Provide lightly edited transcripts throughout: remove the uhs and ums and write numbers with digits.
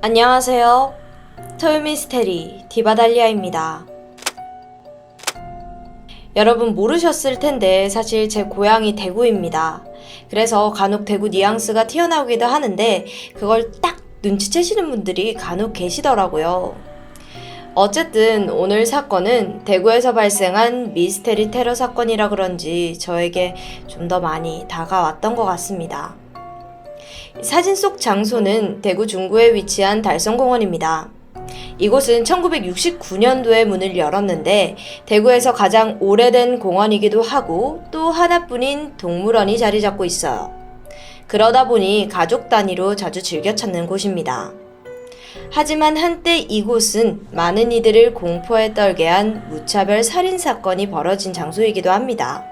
안녕하세요. 토요미스테리 디바달리아입니다. 여러분 모르셨을 텐데 사실 제 고향이 대구입니다. 그래서 간혹 대구 뉘앙스가 튀어나오기도 하는데 그걸 딱 눈치채시는 분들이 간혹 계시더라고요. 어쨌든 오늘 사건은 대구에서 발생한 미스테리 테러 사건이라 그런지 저에게 좀 더 많이 다가왔던 것 같습니다. 사진 속 장소는 대구 중구에 위치한 달성공원입니다. 이곳은 1969년도에 문을 열었는데 대구에서 가장 오래된 공원이기도 하고 또 하나뿐인 동물원이 자리 잡고 있어요. 그러다 보니 가족 단위로 자주 즐겨 찾는 곳입니다. 하지만 한때 이곳은 많은 이들을 공포에 떨게 한 무차별 살인 사건이 벌어진 장소이기도 합니다.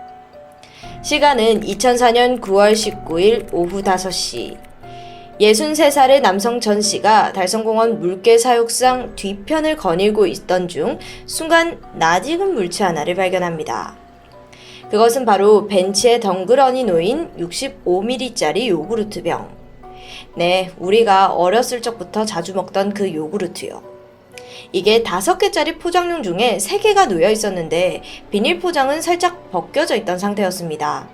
시간은 2004년 9월 19일 오후 5시. 63살의 남성 전 씨가 달성공원 물개 사육상 뒤편을 거닐고 있던 중 순간 낯익은 물체 하나를 발견합니다. 그것은 바로 벤치에 덩그러니 놓인 65ml짜리 요구르트병. 네, 우리가 어렸을 적부터 자주 먹던 그 요구르트요. 이게 5개짜리 포장용 중에 3개가 놓여 있었는데 비닐 포장은 살짝 벗겨져 있던 상태였습니다.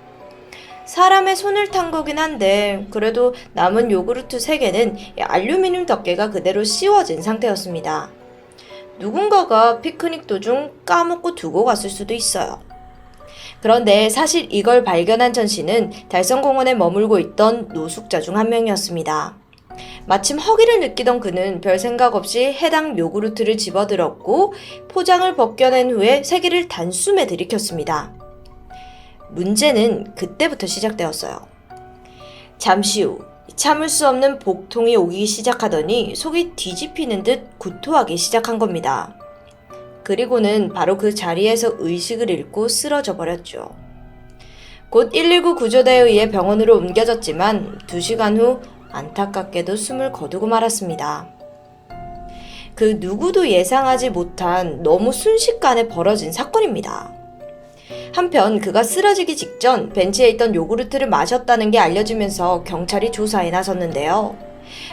사람의 손을 탄 거긴 한데 그래도 남은 요구르트 3개는 알루미늄 덮개가 그대로 씌워진 상태였습니다. 누군가가 피크닉 도중 까먹고 두고 갔을 수도 있어요. 그런데 사실 이걸 발견한 전 씨는 달성공원에 머물고 있던 노숙자 중 한 명이었습니다. 마침 허기를 느끼던 그는 별 생각 없이 해당 요구르트를 집어들었고 포장을 벗겨낸 후에 3개를 단숨에 들이켰습니다. 문제는 그때부터 시작되었어요. 잠시 후 참을 수 없는 복통이 오기 시작하더니 속이 뒤집히는 듯 구토하기 시작한 겁니다. 그리고는 바로 그 자리에서 의식을 잃고 쓰러져 버렸죠. 곧 119 구조대에 의해 병원으로 옮겨졌지만 2시간 후 안타깝게도 숨을 거두고 말았습니다. 그 누구도 예상하지 못한 너무 순식간에 벌어진 사건입니다. 한편 그가 쓰러지기 직전 벤치에 있던 요구르트를 마셨다는 게 알려지면서 경찰이 조사에 나섰는데요.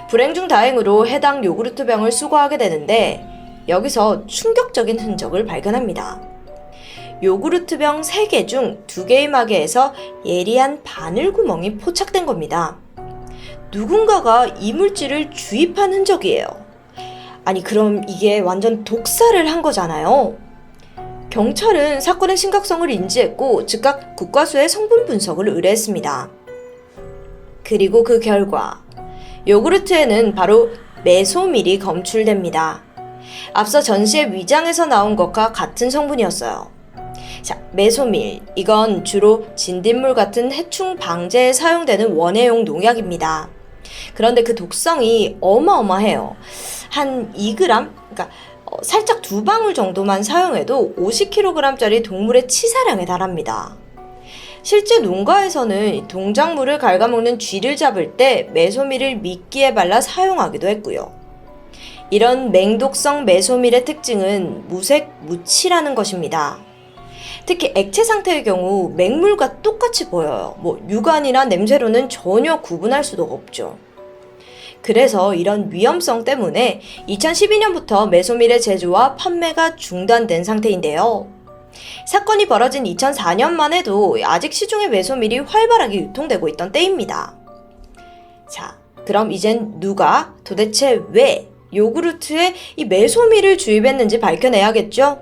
불행 중 다행으로 해당 요구르트 병을 수거하게 되는데 여기서 충격적인 흔적을 발견합니다. 요구르트 병 3개 중 2개의 마개에서 예리한 바늘구멍이 포착된 겁니다. 누군가가 이물질을 주입한 흔적이에요. 아니 그럼 이게 완전 독살을 한 거잖아요. 경찰은 사건의 심각성을 인지했고 즉각 국과수의 성분 분석을 의뢰했습니다. 그리고 그 결과 요구르트에는 바로 메소밀이 검출됩니다. 앞서 전 씨의 위장에서 나온 것과 같은 성분이었어요. 자, 메소밀, 이건 주로 진딧물 같은 해충 방제에 사용되는 원예용 농약입니다. 그런데 그 독성이 어마어마해요. 한 2g? 그러니까 살짝 2방울 정도만 사용해도 50kg짜리 동물의 치사량에 달합니다. 실제 농가에서는 동작물을 갉아먹는 쥐를 잡을 때 메소밀을 미끼에 발라 사용하기도 했고요. 이런 맹독성 메소밀의 특징은 무색 무취라는 것입니다. 특히 액체 상태의 경우 맹물과 똑같이 보여요. 육안이나 냄새로는 전혀 구분할 수도 없죠. 그래서 이런 위험성 때문에 2012년부터 메소밀의 제조와 판매가 중단된 상태인데요. 사건이 벌어진 2004년만 해도 아직 시중에 메소밀이 활발하게 유통되고 있던 때입니다. 자, 그럼 이젠 누가 도대체 왜 요구르트에 이 메소밀을 주입했는지 밝혀내야겠죠?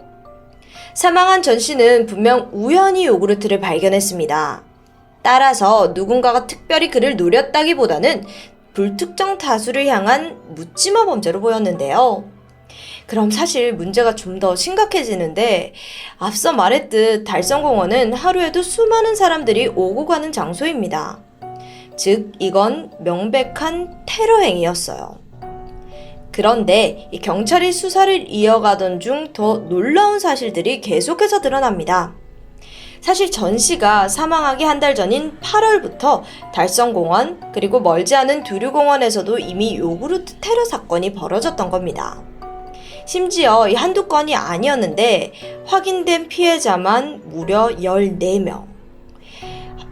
사망한 전 씨는 분명 우연히 요구르트를 발견했습니다. 따라서 누군가가 특별히 그를 노렸다기보다는 불특정 다수를 향한 묻지마 범죄로 보였는데요. 그럼 사실 문제가 좀 더 심각해지는데 앞서 말했듯 달성공원은 하루에도 수많은 사람들이 오고 가는 장소입니다. 즉 이건 명백한 테러 행위였어요. 그런데 이 경찰이 수사를 이어가던 중 더 놀라운 사실들이 계속해서 드러납니다. 사실 전 씨가 사망하기 한 달 전인 8월부터 달성공원 그리고 멀지 않은 두류공원에서도 이미 요구르트 테러 사건이 벌어졌던 겁니다. 심지어 이 한두 건이 아니었는데 확인된 피해자만 무려 14명.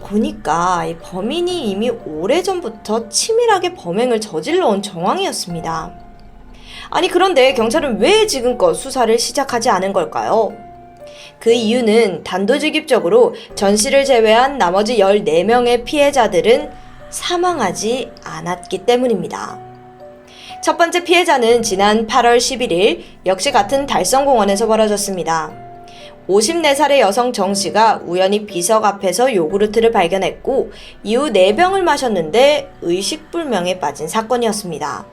보니까 이 범인이 이미 오래전부터 치밀하게 범행을 저질러 온 정황이었습니다. 아니, 그런데 경찰은 왜 지금껏 수사를 시작하지 않은 걸까요? 그 이유는 단도직입적으로 전 씨를 제외한 나머지 14명의 피해자들은 사망하지 않았기 때문입니다. 첫 번째 피해자는 지난 8월 11일 역시 같은 달성공원에서 벌어졌습니다. 54살의 여성 정 씨가 우연히 비석 앞에서 요구르트를 발견했고 이후 4병을 마셨는데 의식불명에 빠진 사건이었습니다.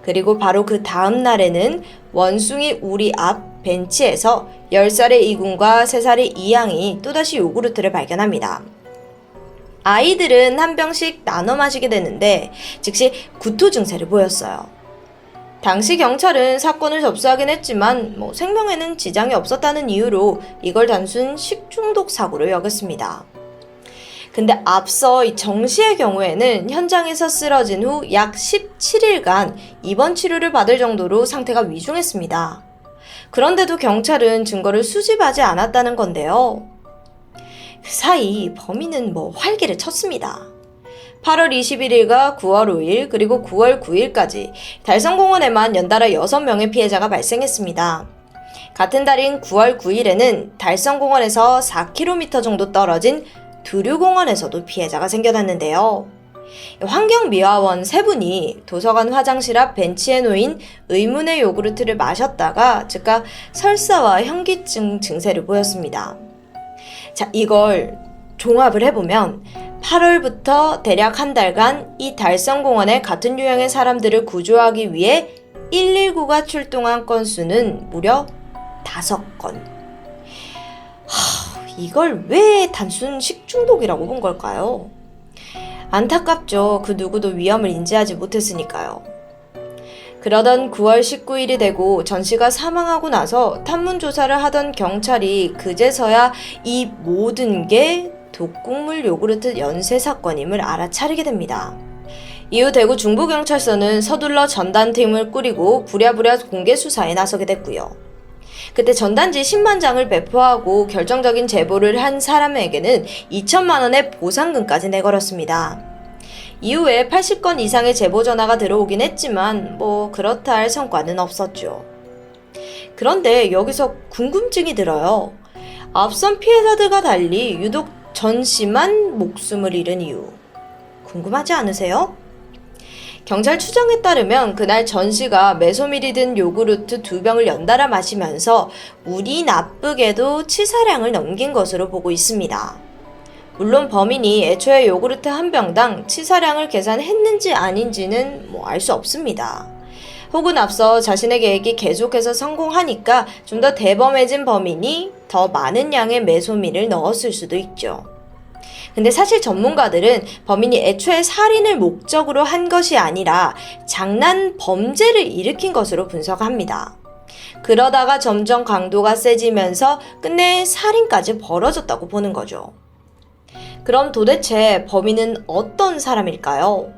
그리고 바로 그 다음 날에는 원숭이 우리 앞 벤치에서 10살의 이군과 3살의 이양이 또다시 요구르트를 발견합니다. 아이들은 한 병씩 나눠 마시게 되는데 즉시 구토 증세를 보였어요. 당시 경찰은 사건을 접수하긴 했지만 생명에는 지장이 없었다는 이유로 이걸 단순 식중독 사고로 여겼습니다. 근데 앞서 이 정 씨의 경우에는 현장에서 쓰러진 후 약 17일간 입원 치료를 받을 정도로 상태가 위중했습니다. 그런데도 경찰은 증거를 수집하지 않았다는 건데요. 그 사이 범인은 활기를 쳤습니다. 8월 21일과 9월 5일 그리고 9월 9일까지 달성공원에만 연달아 6명의 피해자가 발생했습니다. 같은 달인 9월 9일에는 달성공원에서 4km 정도 떨어진 두류공원에서도 피해자가 생겨났는데요. 환경미화원 3분이 도서관 화장실 앞 벤치에 놓인 의문의 요구르트를 마셨다가 즉각 설사와 현기증 증세를 보였습니다. 자, 이걸 종합을 해보면 8월부터 대략 한 달간 이 달성공원에 같은 유형의 사람들을 구조하기 위해 119가 출동한 건수는 무려 5건. 이걸 왜 단순 식중독이라고 본 걸까요? 안타깝죠. 그 누구도 위험을 인지하지 못했으니까요. 그러던 9월 19일이 되고 전 씨가 사망하고 나서 탐문 조사를 하던 경찰이 그제서야 이 모든 게 독극물 요구르트 연쇄 사건임을 알아차리게 됩니다. 이후 대구 중부경찰서는 서둘러 전단팀을 꾸리고 부랴부랴 공개 수사에 나서게 됐고요. 그때 전단지 10만 장을 배포하고 결정적인 제보를 한 사람에게는 2천만 원의 보상금까지 내걸었습니다. 이후에 80건 이상의 제보 전화가 들어오긴 했지만 그렇다 할 성과는 없었죠. 그런데 여기서 궁금증이 들어요. 앞선 피해자들과 달리 유독 전 씨만 목숨을 잃은 이유 궁금하지 않으세요? 경찰 추정에 따르면 그날 전 씨가 메소밀이 든 요구르트 2병을 연달아 마시면서 운이 나쁘게도 치사량을 넘긴 것으로 보고 있습니다. 물론 범인이 애초에 요구르트 한 병당 치사량을 계산했는지 아닌지는 알 수 없습니다. 혹은 앞서 자신의 계획이 계속해서 성공하니까 좀 더 대범해진 범인이 더 많은 양의 메소밀을 넣었을 수도 있죠. 근데 사실 전문가들은 범인이 애초에 살인을 목적으로 한 것이 아니라 장난 범죄를 일으킨 것으로 분석합니다. 그러다가 점점 강도가 세지면서 끝내 살인까지 벌어졌다고 보는 거죠. 그럼 도대체 범인은 어떤 사람일까요?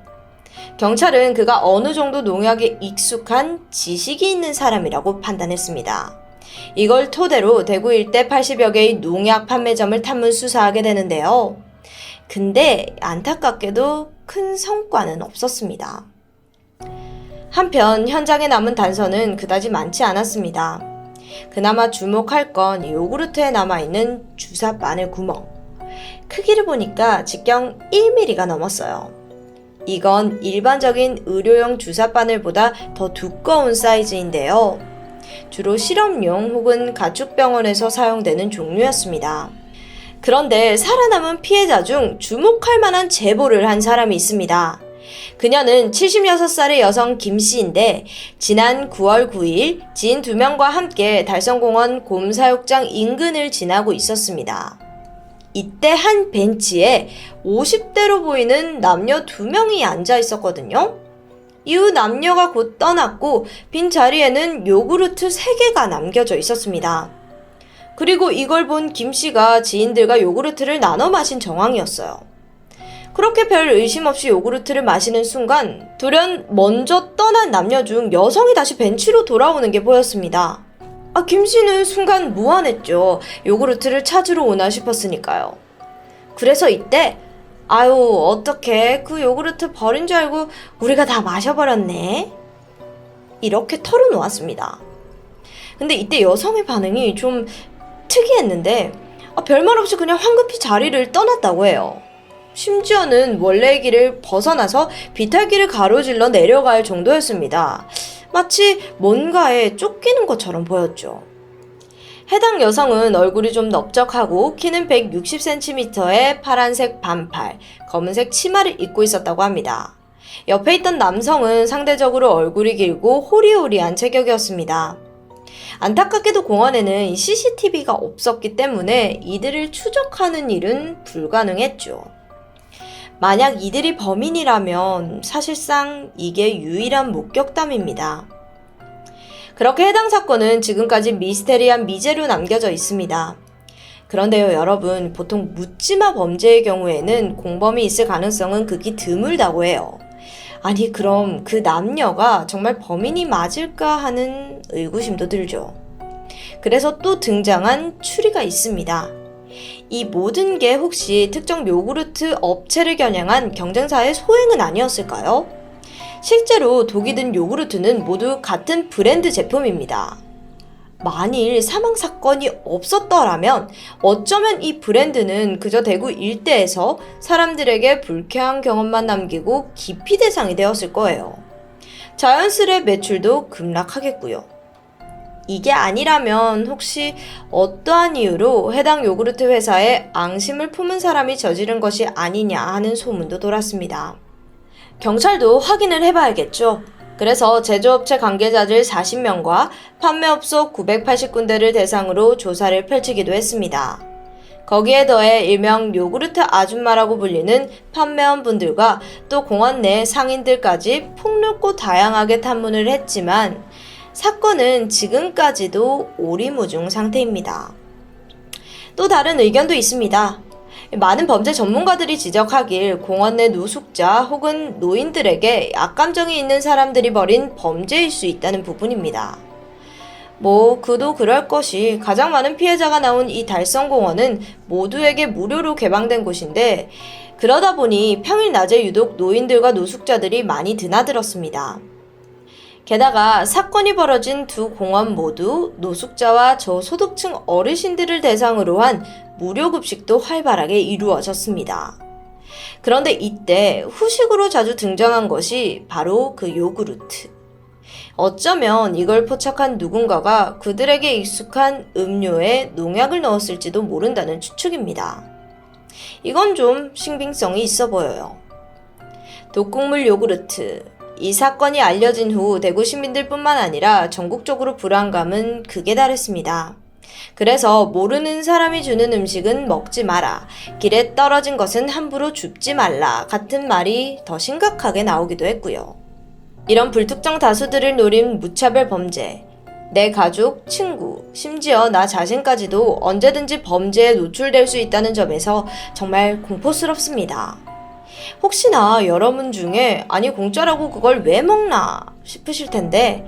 경찰은 그가 어느 정도 농약에 익숙한 지식이 있는 사람이라고 판단했습니다. 이걸 토대로 대구 일대 80여 개의 농약 판매점을 탐문 수사하게 되는데요. 근데 안타깝게도 큰 성과는 없었습니다. 한편 현장에 남은 단서는 그다지 많지 않았습니다. 그나마 주목할 건 요구르트에 남아있는 주사 바늘 구멍. 크기를 보니까 직경 1mm가 넘었어요. 이건 일반적인 의료용 주사 바늘보다 더 두꺼운 사이즈인데요. 주로 실험용 혹은 가축병원에서 사용되는 종류였습니다. 그런데 살아남은 피해자 중 주목할 만한 제보를 한 사람이 있습니다. 그녀는 76살의 여성 김씨인데 지난 9월 9일 지인 2명과 함께 달성공원 곰사육장 인근을 지나고 있었습니다. 이때 한 벤치에 50대로 보이는 남녀 2명이 앉아 있었거든요. 이후 남녀가 곧 떠났고 빈 자리에는 요구르트 3개가 남겨져 있었습니다. 그리고 이걸 본 김씨가 지인들과 요구르트를 나눠 마신 정황이었어요. 그렇게 별 의심 없이 요구르트를 마시는 순간 돌연 먼저 떠난 남녀 중 여성이 다시 벤치로 돌아오는 게 보였습니다. 김씨는 순간 무안했죠. 요구르트를 찾으러 오나 싶었으니까요. 그래서 이때 어떡해, 그 요구르트 버린 줄 알고 우리가 다 마셔버렸네. 이렇게 털어놓았습니다. 근데 이때 여성의 반응이 좀 특이했는데 별말 없이 그냥 황급히 자리를 떠났다고 해요. 심지어는 원래의 길을 벗어나서 비탈길을 가로질러 내려갈 정도였습니다. 마치 뭔가에 쫓기는 것처럼 보였죠. 해당 여성은 얼굴이 좀 넓적하고 키는 160cm의 파란색 반팔, 검은색 치마를 입고 있었다고 합니다. 옆에 있던 남성은 상대적으로 얼굴이 길고 호리호리한 체격이었습니다. 안타깝게도 공원에는 CCTV가 없었기 때문에 이들을 추적하는 일은 불가능했죠. 만약 이들이 범인이라면 사실상 이게 유일한 목격담입니다. 그렇게 해당 사건은 지금까지 미스테리한 미제로 남겨져 있습니다. 그런데요, 여러분, 보통 묻지마 범죄의 경우에는 공범이 있을 가능성은 극히 드물다고 해요. 아니, 그럼 그 남녀가 정말 범인이 맞을까 하는 의구심도 들죠. 그래서 또 등장한 추리가 있습니다. 이 모든 게 혹시 특정 요구르트 업체를 겨냥한 경쟁사의 소행은 아니었을까요? 실제로 독이 든 요구르트는 모두 같은 브랜드 제품입니다. 만일 사망 사건이 없었더라면 어쩌면 이 브랜드는 그저 대구 일대에서 사람들에게 불쾌한 경험만 남기고 기피 대상이 되었을 거예요. 자연스레 매출도 급락하겠고요. 이게 아니라면 혹시 어떠한 이유로 해당 요구르트 회사에 앙심을 품은 사람이 저지른 것이 아니냐 하는 소문도 돌았습니다. 경찰도 확인을 해봐야겠죠. 그래서 제조업체 관계자들 40명과 판매업소 980군데를 대상으로 조사를 펼치기도 했습니다. 거기에 더해 일명 요구르트 아줌마라고 불리는 판매원분들과 또 공원 내 상인들까지 폭넓고 다양하게 탐문을 했지만 사건은 지금까지도 오리무중 상태입니다. 또 다른 의견도 있습니다. 많은 범죄 전문가들이 지적하길 공원 내 노숙자 혹은 노인들에게 악감정이 있는 사람들이 벌인 범죄일 수 있다는 부분입니다. 그도 그럴 것이 가장 많은 피해자가 나온 이 달성공원은 모두에게 무료로 개방된 곳인데 그러다 보니 평일 낮에 유독 노인들과 노숙자들이 많이 드나들었습니다. 게다가 사건이 벌어진 두 공원 모두 노숙자와 저소득층 어르신들을 대상으로 한 무료 급식도 활발하게 이루어졌습니다. 그런데 이때 후식으로 자주 등장한 것이 바로 그 요구르트. 어쩌면 이걸 포착한 누군가가 그들에게 익숙한 음료에 농약을 넣었을지도 모른다는 추측입니다. 이건 좀 신빙성이 있어 보여요. 독극물 요구르트. 이 사건이 알려진 후 대구 시민들뿐만 아니라 전국적으로 불안감은 극에 달했습니다. 그래서 모르는 사람이 주는 음식은 먹지 마라, 길에 떨어진 것은 함부로 줍지 말라 같은 말이 더 심각하게 나오기도 했고요. 이런 불특정 다수들을 노린 무차별 범죄, 내 가족, 친구, 심지어 나 자신까지도 언제든지 범죄에 노출될 수 있다는 점에서 정말 공포스럽습니다. 혹시나 여러분 중에 아니 공짜라고 그걸 왜 먹나 싶으실 텐데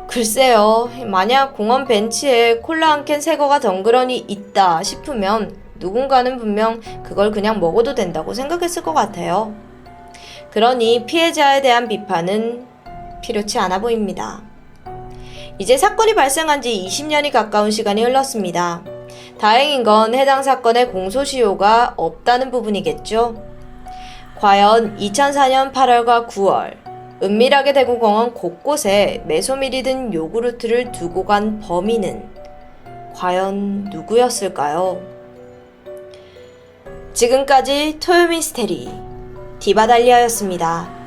글쎄요, 만약 공원 벤치에 콜라 한 캔 새거가 덩그러니 있다 싶으면 누군가는 분명 그걸 그냥 먹어도 된다고 생각했을 것 같아요. 그러니 피해자에 대한 비판은 필요치 않아 보입니다. 이제 사건이 발생한 지 20년이 가까운 시간이 흘렀습니다. 다행인 건 해당 사건의 공소시효가 없다는 부분이겠죠. 과연 2004년 8월과 9월 은밀하게 대구공원 곳곳에 메소밀이 든 요구르트를 두고 간 범인은 과연 누구였을까요? 지금까지 토요미스테리 디바달리아였습니다.